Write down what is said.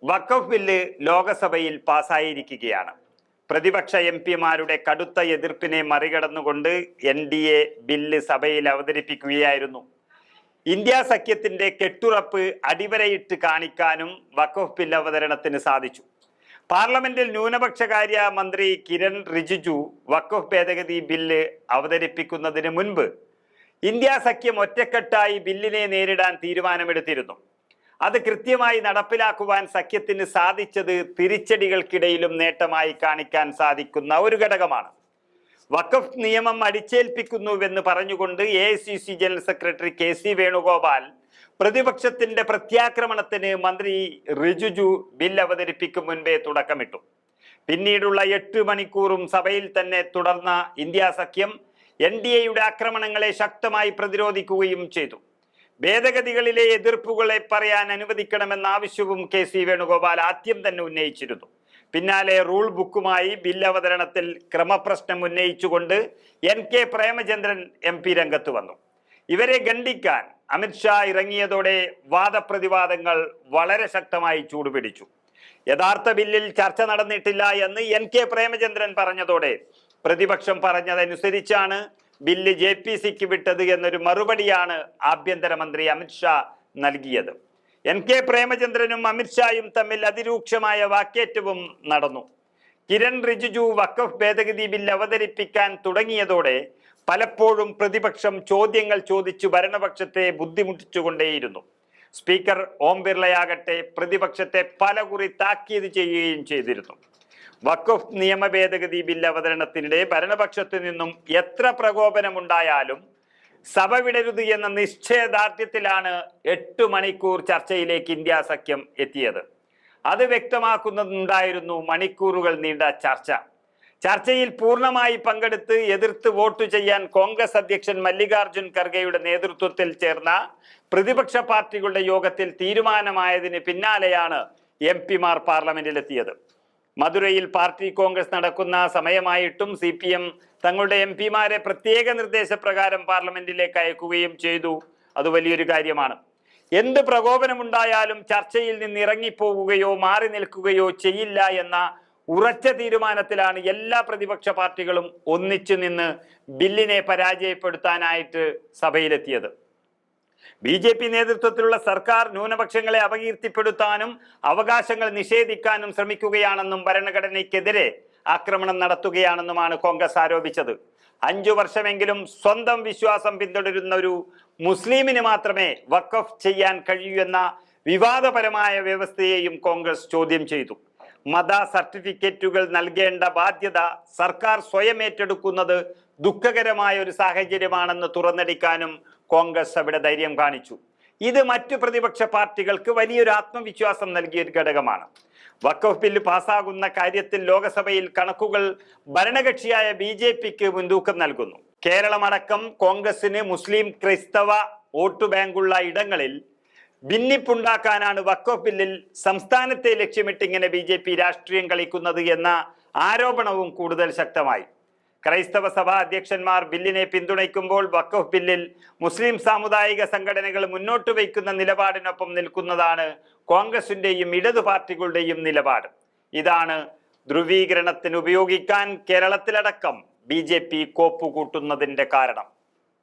വഖഫ് bill ലോകസഭയിൽ പാസായിരിക്കുകയാണ്. പ്രതിപക്ഷ എംപിമാരുടെ കടുത്ത എതിർപ്പിനെ മറികടന്നുകൊണ്ട് NDA ബില്ല് സഭയിൽ അവതരിപ്പിക്കുകയായിരുന്നു. ഇന്ത്യ സഖ്യത്തിന്റെ കെട്ടുറപ്പ് അടിവരയിട്ട് കാണിക്കാനും വഖഫ് ബില്ല് അവതരണത്തിന് സാധിച്ചു. പാർലമെന്റിൽ ന്യൂനപക്ഷകാര്യ മന്ത്രി കിരൺ റിജിജു വഖഫ് ഭേദഗതി ബില്ല് അവതരിപ്പിക്കുന്നതിന് മുൻപ് ഇന്ത്യ സഖ്യം ഒറ്റക്കെട്ടായി ബില്ലിനെ നേരിടാൻ തീരുമാനമെടുത്തിരുന്നു. അത് കൃത്യമായി നടപ്പിലാക്കുവാൻ സഖ്യത്തിന് സാധിച്ചത് തിരിച്ചടികൾക്കിടയിലും നേട്ടമായി കാണിക്കാൻ സാധിക്കുന്ന ഒരു ഘടകമാണ്. വഖഫ് നിയമം അടിച്ചേൽപ്പിക്കുന്നുവെന്ന് പറഞ്ഞുകൊണ്ട് AICC general secretary KC Venugopal പ്രതിപക്ഷത്തിന്റെ പ്രത്യാക്രമണത്തിന് മന്ത്രി റിജിജു ബിൽ അവതരിപ്പിക്കും മുൻപേ തുടക്കമിട്ടു. പിന്നീടുള്ള 8 മണിക്കൂറും സഭയിൽ തന്നെ തുടർന്ന ഇന്ത്യ സഖ്യം NDAയുടെ ആക്രമണങ്ങളെ ശക്തമായി പ്രതിരോധിക്കുകയും ചെയ്തു. ഭേദഗതികളിലെ എതിർപ്പുകളെ പറയാൻ അനുവദിക്കണമെന്ന ആവശ്യവും KC വേണുഗോപാൽ ആദ്യം തന്നെ ഉന്നയിച്ചിരുന്നു. പിന്നാലെ റൂൾ ബുക്കുമായി ബില്ല് അവതരണത്തിൽ ക്രമപ്രശ്നം ഉന്നയിച്ചുകൊണ്ട് NK പ്രേമചന്ദ്രൻ MP രംഗത്ത് വന്നു. ഇവരെ ഖണ്ഡിക്കാൻ അമിത്ഷാ ഇറങ്ങിയതോടെ വാദപ്രതിവാദങ്ങൾ വളരെ ശക്തമായി ചൂടുപിടിച്ചു. യഥാർത്ഥ ബില്ലിൽ ചർച്ച നടന്നിട്ടില്ല എന്ന് NK പ്രേമചന്ദ്രൻ പറഞ്ഞതോടെ പ്രതിപക്ഷം പറഞ്ഞതനുസരിച്ചാണ് ബില്ല് JPCക്ക് വിട്ടത് എന്നൊരു മറുപടിയാണ് ആഭ്യന്തരമന്ത്രി അമിത്ഷാ നൽകിയത്. NK പ്രേമചന്ദ്രനും അമിത്ഷായും തമ്മിൽ അതിരൂക്ഷമായ വാക്കേറ്റവും നടന്നു. കിരൺ റിജിജു വഖഫ് ഭേദഗതി ബില്ല് അവതരിപ്പിക്കാൻ തുടങ്ങിയതോടെ പലപ്പോഴും പ്രതിപക്ഷം ചോദ്യങ്ങൾ ചോദിച്ചു ഭരണപക്ഷത്തെ ബുദ്ധിമുട്ടിച്ചുകൊണ്ടേയിരുന്നു. സ്പീക്കർ ഓം ബിർളയാകട്ടെ പ്രതിപക്ഷത്തെ പലകുറി താക്കീത് ചെയ്യുകയും ചെയ്തിരുന്നു. വഖഫ് നിയമ ഭേദഗതി ബില്ല് അവതരണത്തിനിടെ ഭരണപക്ഷത്തു നിന്നും എത്ര പ്രകോപനമുണ്ടായാലും സഭ വിടരുത് എന്ന നിശ്ചയദാർഢ്യത്തിലാണ് 8 മണിക്കൂർ ചർച്ചയിലേക്ക് ഇന്ത്യ സഖ്യം എത്തിയത്. അത് വ്യക്തമാക്കുന്നുണ്ടായിരുന്നു മണിക്കൂറുകൾ നീണ്ട ചർച്ച. ചർച്ചയിൽ പൂർണ്ണമായി പങ്കെടുത്ത് എതിർത്ത് വോട്ട് ചെയ്യാൻ കോൺഗ്രസ് അധ്യക്ഷൻ മല്ലികാർജുൻ ഖർഗെയുടെ നേതൃത്വത്തിൽ ചേർന്ന പ്രതിപക്ഷ പാർട്ടികളുടെ യോഗത്തിൽ തീരുമാനമായതിന് പിന്നാലെയാണ് MPമാർ പാർലമെന്റിലെത്തിയത്. മധുരയിൽ പാർട്ടി കോൺഗ്രസ് നടക്കുന്ന സമയമായിട്ടും CPM തങ്ങളുടെ MPമാരെ പ്രത്യേക നിർദ്ദേശപ്രകാരം പാർലമെന്റിലേക്ക് അയക്കുകയും ചെയ്തു. അത് വലിയൊരു കാര്യമാണ്. എന്ത് പ്രകോപനമുണ്ടായാലും ചർച്ചയിൽ നിന്ന് ഇറങ്ങിപ്പോവുകയോ മാറി നിൽക്കുകയോ ചെയ്യില്ല എന്ന ഉറച്ച തീരുമാനത്തിലാണ് എല്ലാ പ്രതിപക്ഷ പാർട്ടികളും ഒന്നിച്ചു നിന്ന് ബില്ലിനെ പരാജയപ്പെടുത്താനായിട്ട് സഭയിലെത്തിയത്. BJP നേതൃത്വത്തിലുള്ള സർക്കാർ ന്യൂനപക്ഷങ്ങളെ അപകീർത്തിപ്പെടുത്താനും അവകാശങ്ങൾ നിഷേധിക്കാനും ശ്രമിക്കുകയാണെന്നും ഭരണഘടനയ്ക്കെതിരെ ആക്രമണം നടത്തുകയാണെന്നുമാണ് കോൺഗ്രസ് ആരോപിച്ചത്. 5 വർഷമെങ്കിലും സ്വന്തം വിശ്വാസം പിന്തുടരുന്ന ഒരു മുസ്ലിമിന് മാത്രമേ വഖഫ് ചെയ്യാൻ കഴിയൂ എന്ന വിവാദപരമായ വ്യവസ്ഥയെയും കോൺഗ്രസ് ചോദ്യം ചെയ്തു. മത സർട്ടിഫിക്കറ്റുകൾ നൽകേണ്ട ബാധ്യത സർക്കാർ സ്വയം ഏറ്റെടുക്കുന്നത് ദുഃഖകരമായ ഒരു സാഹചര്യമാണെന്ന് തുറന്നടിക്കാനും കോൺഗ്രസ് അവിടെ ധൈര്യം കാണിച്ചു. ഇത് മറ്റു പ്രതിപക്ഷ പാർട്ടികൾക്ക് വലിയൊരു ആത്മവിശ്വാസം നൽകിയ ഒരു ഘടകമാണ്. വഖഫ് ബില്ല് പാസ്സാകുന്ന കാര്യത്തിൽ ലോകസഭയിൽ കണക്കുകൾ ഭരണകക്ഷിയായ BJPക്ക് മുൻതൂക്കം നൽകുന്നു. കേരളമടക്കം കോൺഗ്രസിന് മുസ്ലിം ക്രൈസ്തവ വോട്ട് ബാങ്കുള്ള ഇടങ്ങളിൽ ഭിന്നിപ്പുണ്ടാക്കാനാണ് വഖഫ് ബില്ലിൽ സംസ്ഥാനത്തെ ലക്ഷ്യമിട്ട് ഇങ്ങനെ BJP രാഷ്ട്രീയം കളിക്കുന്നത് എന്ന ആരോപണവും കൂടുതൽ ശക്തമായി. ക്രൈസ്തവ സഭാ അധ്യക്ഷന്മാർ ബില്ലിനെ പിന്തുണയ്ക്കുമ്പോൾ വഖഫ് ബില്ലിൽ മുസ്ലിം സാമുദായിക സംഘടനകൾ മുന്നോട്ട് വയ്ക്കുന്ന നിലപാടിനൊപ്പം നിൽക്കുന്നതാണ് കോൺഗ്രസിന്റെയും ഇടതു പാർട്ടികളുടെയും നിലപാട്. ഇതാണ് ധ്രുവീകരണത്തിന് ഉപയോഗിക്കാൻ കേരളത്തിലടക്കം BJP കോപ്പുകൂട്ടുന്നതിന്റെ കാരണം.